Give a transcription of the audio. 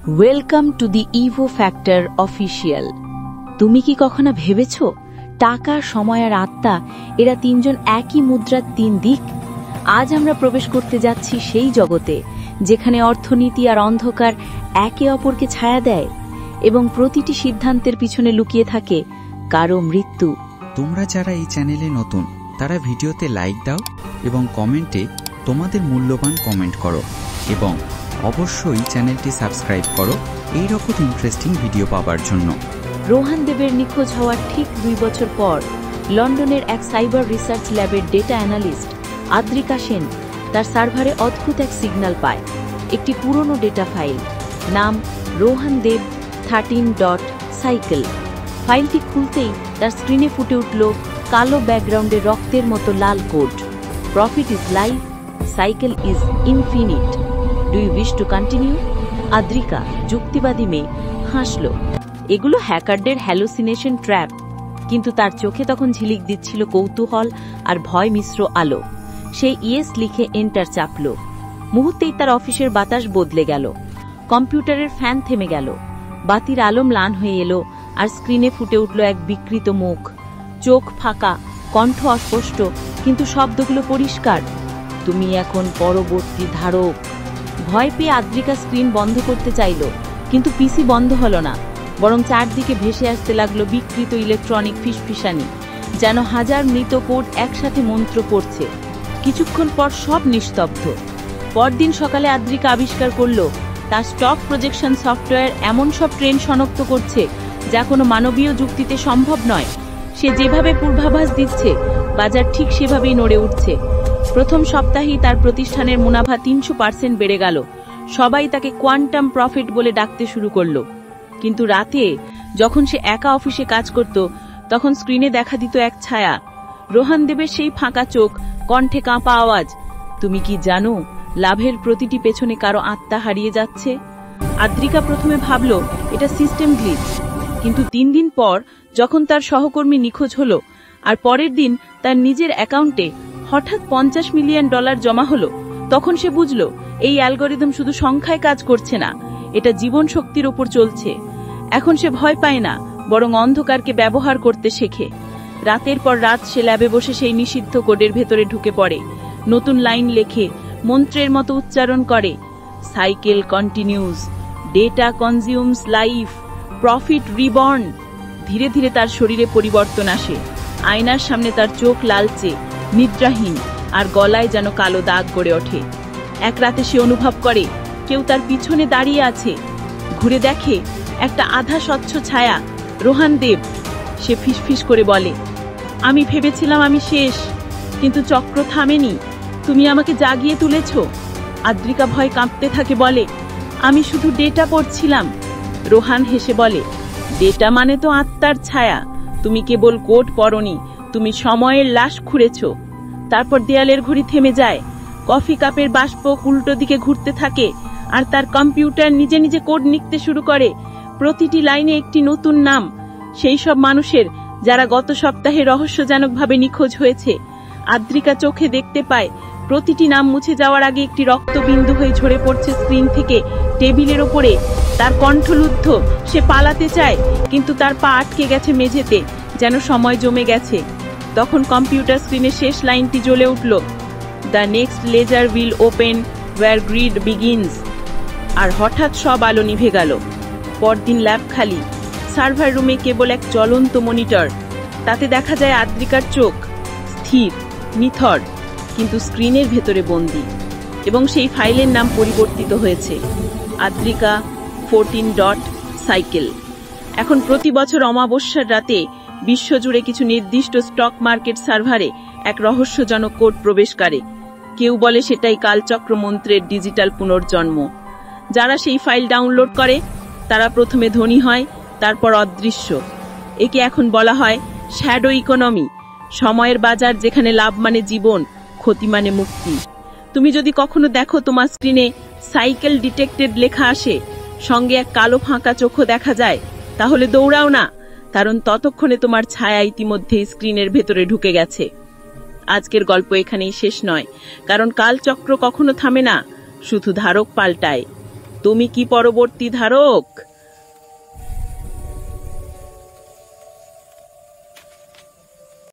Welcome to the Evo Factor official. তুমি কি কখনো ভেবেছ টাকা, সময় আর আত্মা এরা তিনজন একই মুদ্রার তিন দিক? আজ আমরা প্রবেশ করতে যাচ্ছি সেই জগতে যেখানে অর্থনীতি আর অন্ধকার একে অপরকে ছায়া দেয় এবং প্রতিটি সিদ্ধান্তের পিছনে লুকিয়ে থাকে কারো মৃত্যু। তোমরা যারা এই চ্যানেলে নতুন তারা ভিডিওতে লাইক দাও এবং কমেন্টে তোমাদের মূল্যবান কমেন্ট করো এবং অবশ্যই চ্যানেলটি সাবস্ক্রাইব করো এই রকম ইন্টারেস্টিং ভিডিও পাওয়ার জন্য। রোহান দেবের নিখোঁজ হওয়ার ঠিক 2 বছর পর লন্ডনের এক সাইবার রিসার্চ ল্যাবের ডেটা অ্যানালিস্ট আদ্রিকা সেন তার সার্ভারে অদ্ভুত এক সিগন্যাল পায়। একটি পুরনো ডেটা ফাইল, নাম রোহান দেব 13.cycle। ফাইলটি খুলতেই তার স্ক্রিনে ফুটে উঠল কালো ব্যাকগ্রাউন্ডে রক্তের মতো লাল code. Profit is life, cycle is infinite, do you wish to continue? Adrika যুক্তিবাদী মেয়ে হাসল। এগুলো হ্যাকারদের হ্যালুসিনেশন ট্র্যাপ। কিন্তু তার চোখে তখন ঝিলিক দিচ্ছিল কৌতূহল আর ভয় মিশ্র আলো। সে ইয়েস লিখে এন্টার চাপল। মুহূর্তেই তার অফিসের বাতাস বদলে গেল। কম্পিউটারের ফ্যান থেমে গেল, বাতির আলো ম্লান হয়ে এলো আর স্ক্রিনে ফুটে উঠল এক বিকৃত মুখ। চোখ ফাঁকা, কণ্ঠ অস্পষ্ট, কিন্তু শব্দগুলো পরিষ্কার, তুমি এখন পরবর্তী ধারক। ভয় পেয়ে আদ্রিকা স্ক্রিন বন্ধ করতে চাইল, কিন্তু পিসি বন্ধ হলো না, বরং চারদিকে ভেসে আসতে লাগলো বিকৃত ইলেকট্রনিক ফিসফিসানি, যেন হাজার মৃত কোড একসাথে মন্ত্র পড়ছে। কিছুক্ষণ পর সব নিস্তব্ধ। পরদিন সকালে আদ্রিকা আবিষ্কার করল তার স্টক প্রজেকশন সফটওয়্যার এমন সব ট্রেন্ড শনাক্ত করছে যা কোনো মানবীয় যুক্তিতে সম্ভব নয়। সে যেভাবে পূর্বাভাস দিচ্ছে বাজার ঠিক সেভাবেই নড়ে উঠছে। প্রথম সপ্তাহেই তার প্রতিষ্ঠানের মুনাফা 300% বেড়ে গেল। সবাই তাকে কোয়ান্টাম প্রফিট বলে ডাকতে শুরু করল। কিন্তু রাতে যখন সে একা অফিসে কাজ করত তখন স্ক্রিনে দেখা দিত এক ছায়া, রোহান দেবের সেই ফাঁকা চোখ, কণ্ঠে কাঁপা আওয়াজ, তুমি কি জানো লাভের প্রতিটি পেছনে কারো আত্মা হারিয়ে যাচ্ছে? আদ্রিকা প্রথমে ভাবল এটা সিস্টেম গ্লিচ, কিন্তু 3 দিন পর যখন তার সহকর্মী নিখোঁজ হলো আর পরের দিন তার নিজের অ্যাকাউন্টে হঠাৎ $50 মিলিয়ন জমা হলো, তখন সে বুঝল এই অ্যালগরিদম শুধু সংখ্যায় কাজ করছে না, এটা জীবন শক্তির ওপর চলছে। এখন সে ভয় পায় না, বরং অন্ধকারকে ব্যবহার করতে শেখে। রাতের পর রাত সে ল্যাবে বসে সেই নিষিদ্ধ কোডের ভেতরে ঢুকে পড়ে, নতুন লাইন লেখে, মন্ত্রের মতো উচ্চারণ করে, cycle continues, data consumes life, profit reborn. ধীরে ধীরে তার শরীরে পরিবর্তন আসে। আয়নার সামনে তার চোখ লালচে, নিদ্রাহীন, আর গলায় যেন কালো দাগ গড়ে ওঠে। এক রাতে সে অনুভব করে কেউ তার পিছনে দাঁড়িয়ে আছে। ঘুরে দেখে একটা আধা স্বচ্ছ ছায়া, রোহান দেব। সে ফিসফিস করে বলে, আমি ভেবেছিলাম আমি শেষ, কিন্তু চক্র থামেনি, তুমি আমাকে জাগিয়ে তুলেছ। আদ্রিকা ভয় কাঁপতে থাকে, বলে, আমি শুধু ডেটা পড়ছিলাম। রোহান হেসে বলে, ডেটা মানে তো আত্মার ছায়া, তুমি কেবল কোড পড়নি, তুমি সময়ের লাশ খুঁড়েছ। তারপর দেয়ালের ঘড়ি থেমে যায়, কফি কাপের বাষ্প উল্টো দিকে ঘুরতে থাকে, আর তার কম্পিউটার নিজে নিজে কোড লিখতে শুরু করে। প্রতিটি লাইনে একটি নতুন নাম, সেই সব মানুষের যারা গত সপ্তাহে রহস্যজনকভাবে নিখোঁজ হয়েছে। আদ্রিকা চোখে দেখতে পায় প্রতিটি নাম মুছে যাওয়ার আগে একটি রক্তবিন্দু হয়ে ঝরে পড়ছে স্ক্রিন থেকে টেবিলের ওপরে। তার কণ্ঠলুদ্ধ, সে পালাতে চায়, কিন্তু তার পা আটকে গেছে মেঝেতে, যেন সময় জমে গেছে। তখন কম্পিউটার স্ক্রিনে শেষ লাইনটি জ্বলে উঠল, the next ledger will open wire grid begins. আর হঠাৎ সব আলো নিভে গেল। পরদিন ল্যাব খালি, সার্ভার রুমে কেবল এক জ্বলন্ত মনিটর। তাতে দেখা যায় আদ্রিকার চোখ, স্থির, নিথর, কিন্তু স্ক্রিনের ভেতরে বন্দী। এবং সেই ফাইলের নাম পরিবর্তিত হয়েছে, আদ্রিকা 14.cycle। এখন প্রতি বছর অমাবস্যার রাতে বিশ্বজুড়ে কিছু নির্দিষ্ট স্টক মার্কেট সার্ভারে এক রহস্যজনক কোড প্রবেশ করে। কেউ বলে সেটাই কালচক্র মন্ত্রের ডিজিটাল পুনর্জন্ম। যারা সেই ফাইল ডাউনলোড করে তারা প্রথমে ধনী হয়, তারপর অদৃশ্য। একে এখন বলা হয় শ্যাডো ইকোনমি, সময়ের বাজার যেখানে লাভ মানে জীবন, ক্ষতি মানে মুক্তি। তুমি যদি কখনো দেখো তোমার স্ক্রিনে সাইকেল ডিটেক্টেড লেখা আসে, সঙ্গে এক কালো ফাঁকা চোখও দেখা যায়, তাহলে দৌড়াও না, কারণ ততক্ষণে তোমার ছায়া ইতিমধ্যে স্ক্রিনের ভেতরে ঢুকে গেছে। আজকের গল্প এখানেই শেষ নয়, কারণ কালচক্র কখনো থামে না, শুধু ধারক পাল্টায়। তুমি কি পরবর্তী ধারক?